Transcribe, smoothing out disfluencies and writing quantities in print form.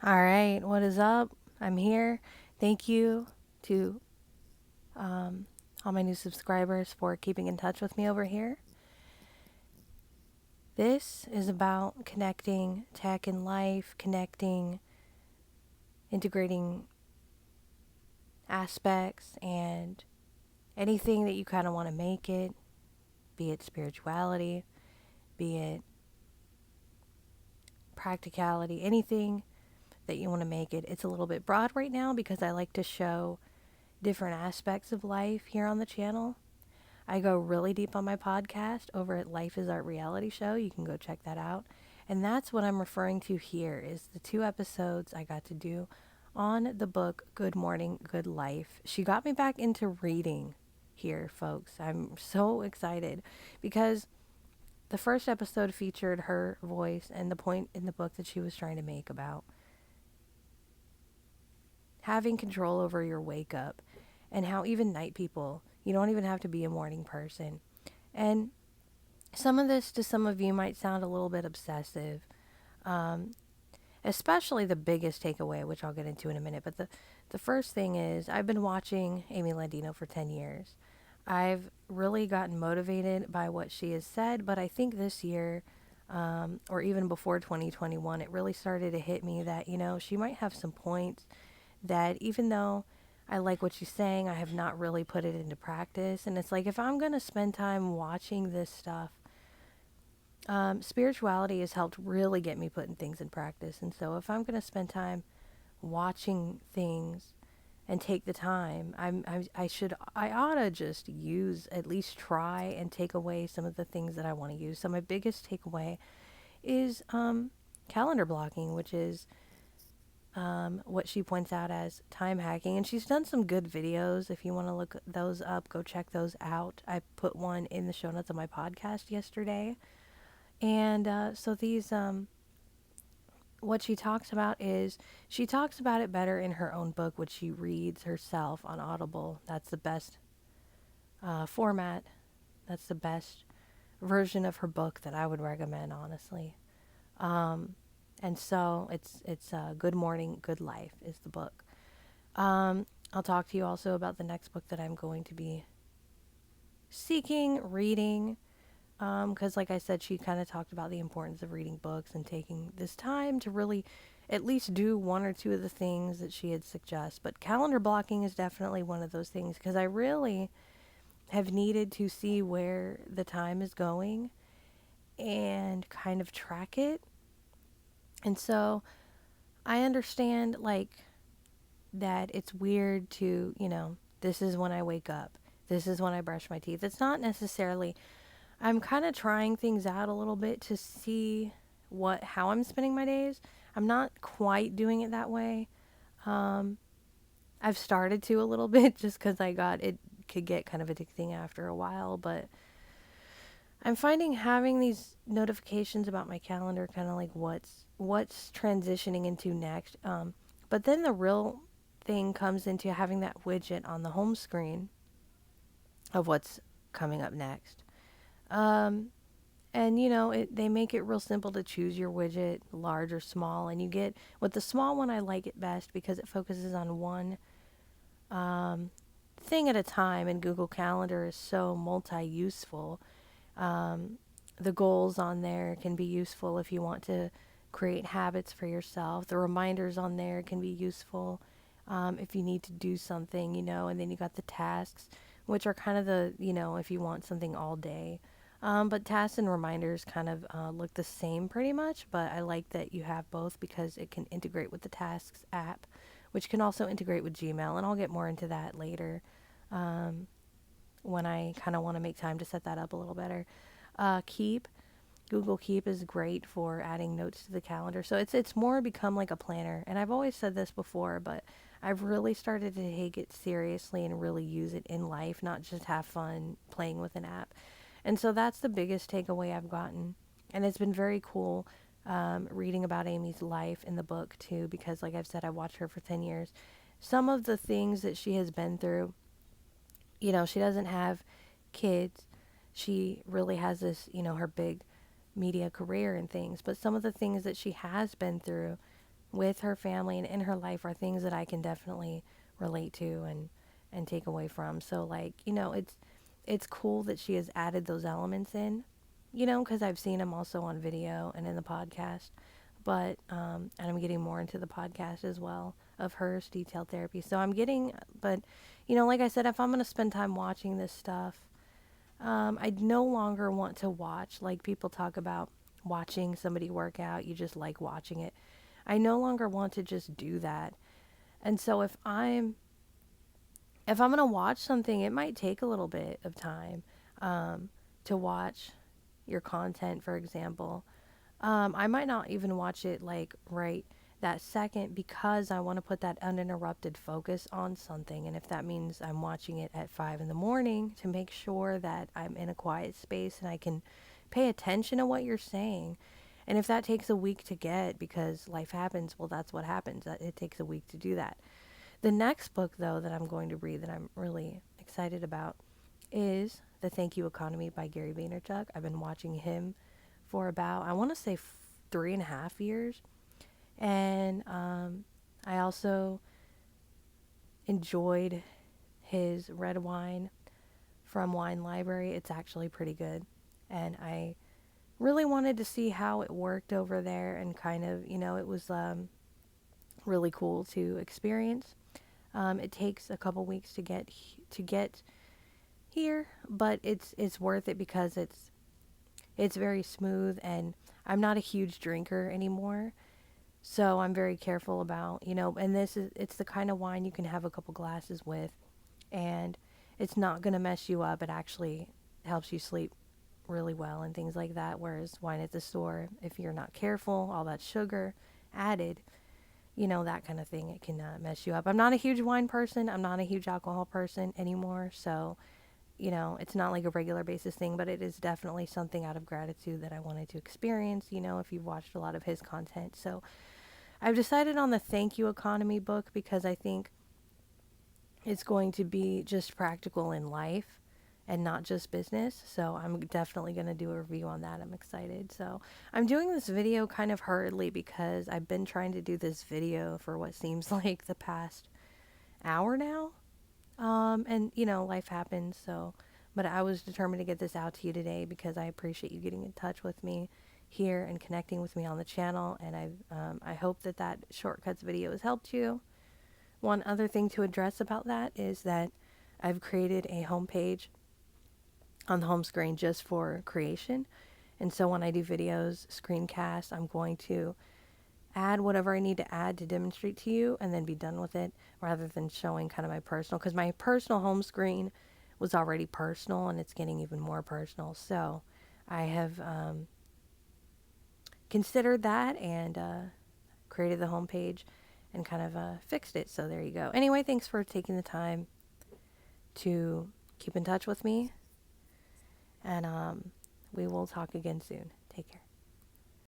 All right, what is up? I'm here. Thank you to um, all my new subscribers for keeping in touch with me over here. This is about connecting tech and life, connecting, integrating aspects, and anything that you kind of want to make it, be it spirituality, be it practicality, anything that you want to make it. It's a little bit broad right now because I like to show different aspects of life here on the channel. I go really deep on my podcast over at Life is Art Reality Show. You can go check that out. And that's what I'm referring to here is the 2 episodes I got to do on the book Good Morning, Good Life. She got me back into reading here, folks. I'm so excited because the first episode featured her voice and the point in the book that she was trying to make about having control over your wake up and how even night people, you don't even have to be a morning person. And some of this to some of you might sound a little bit obsessive, um, especially the biggest takeaway, which I'll get into in a minute. But the first thing is I've been watching Amy Landino for 10 years. I've really gotten motivated by what she has said, but I think this year, or even before 2021, it really started to hit me that, she might have some points that even though I like what she's saying, I have not really put it into practice. And it's like, if I'm going to spend time watching this stuff, spirituality has helped really get me putting things in practice. And so if I'm going to spend time watching things and take the time, I ought to just use, at least try and take away some of the things that I want to use. So my biggest takeaway is calendar blocking, which is what she points out as time hacking. And she's done some good videos. If you want to look those up, go check those out. I put one in the show notes of my podcast yesterday. And so what she talks about is she talks about it better in her own book, which she reads herself on Audible. That's the best format. That's the best version of her book that I would recommend, honestly. Um, and so it's Good Morning, Good Life is the book. I'll talk to you also about the next book that I'm going to be seeking reading. Because, like I said, she kind of talked about the importance of reading books and taking this time to really at least do one or two of the things that she had suggested. But calendar blocking is definitely one of those things because I really have needed to see where the time is going and kind of track it. And so I understand, like, that it's weird to, this is when I wake up. This is when I brush my teeth. It's not necessarily, I'm kind of trying things out a little bit to see how I'm spending my days. I'm not quite doing it that way. Um, I've started to a little bit just because it could get kind of addicting after a while, but I'm finding having these notifications about my calendar kind of like what's transitioning into next. But then the real thing comes into having that widget on the home screen of what's coming up next. Um, and they make it real simple to choose your widget, large or small. And you get, with the small one, I like it best because it focuses on one um, thing at a time. And Google Calendar is so multi-useful. Um, the goals on there can be useful if you want to create habits for yourself. The reminders on there can be useful if you need to do something, and then you got the tasks, which are kind of if you want something all day. But tasks and reminders kind of look the same pretty much, but I like that you have both because it can integrate with the Tasks app, which can also integrate with Gmail, and I'll get more into that later um, when I kind of want to make time to set that up a little better. Keep. Google Keep is great for adding notes to the calendar. So it's more become like a planner. And I've always said this before, but I've really started to take it seriously and really use it in life, not just have fun playing with an app. And so that's the biggest takeaway I've gotten. And it's been very cool reading about Amy's life in the book too, because like I've said, I've watched her for 10 years. Some of the things that she has been through, she doesn't have kids. She really has this, her big media career and things. But some of the things that she has been through, with her family and in her life are things that I can definitely relate to and take away from. So like, it's cool that she has added those elements in, because I've seen them also on video and in the podcast. But and I'm getting more into the podcast as well of hers detailed therapy. So I'm getting, but like I said, if I'm going to spend time watching this stuff, I no longer want to watch, like people talk about watching somebody work out. You just like watching it. I no longer want to just do that. And so if I'm going to watch something, it might take a little bit of time to watch your content, for example. I might not even watch it like right that second because I want to put that uninterrupted focus on something. And if that means I'm watching it at 5 in the morning to make sure that I'm in a quiet space and I can pay attention to what you're saying. And if that takes a week to get because life happens, well, that's what happens. It takes a week to do that. The next book, though, that I'm going to read that I'm really excited about is The Thank You Economy by Gary Vaynerchuk. I've been watching him for about, I want to say 3.5 years. And I also enjoyed his red wine from Wine Library. It's actually pretty good. And I really wanted to see how it worked over there and kind of, it was really cool to experience. It takes a couple weeks to get here, but it's worth it because it's very smooth and I'm not a huge drinker anymore. So I'm very careful about, and it's the kind of wine you can have a couple glasses with and it's not going to mess you up. It actually helps you sleep really well and things like that. Whereas wine at the store, if you're not careful, all that sugar added, that kind of thing, it can mess you up. I'm not a huge wine person. I'm not a huge alcohol person anymore. So, it's not like a regular basis thing, but it is definitely something out of gratitude that I wanted to experience, if you've watched a lot of his content. So I've decided on the Thank You Economy book because I think it's going to be just practical in life and not just business. So I'm definitely going to do a review on that. I'm excited. So I'm doing this video kind of hurriedly because I've been trying to do this video for what seems like the past hour now. And life happens. So, but I was determined to get this out to you today because I appreciate you getting in touch with me here and connecting with me on the channel. And I hope that shortcuts video has helped you. One other thing to address about that is that I've created a homepage on the home screen just for creation. And so when I do videos, screencasts, I'm going to add whatever I need to add to demonstrate to you and then be done with it rather than showing kind of my personal, because my personal home screen was already personal and it's getting even more personal. So I have considered that and created the homepage and kind of fixed it. So there you go. Anyway, thanks for taking the time to keep in touch with me. And we will talk again soon. Take care.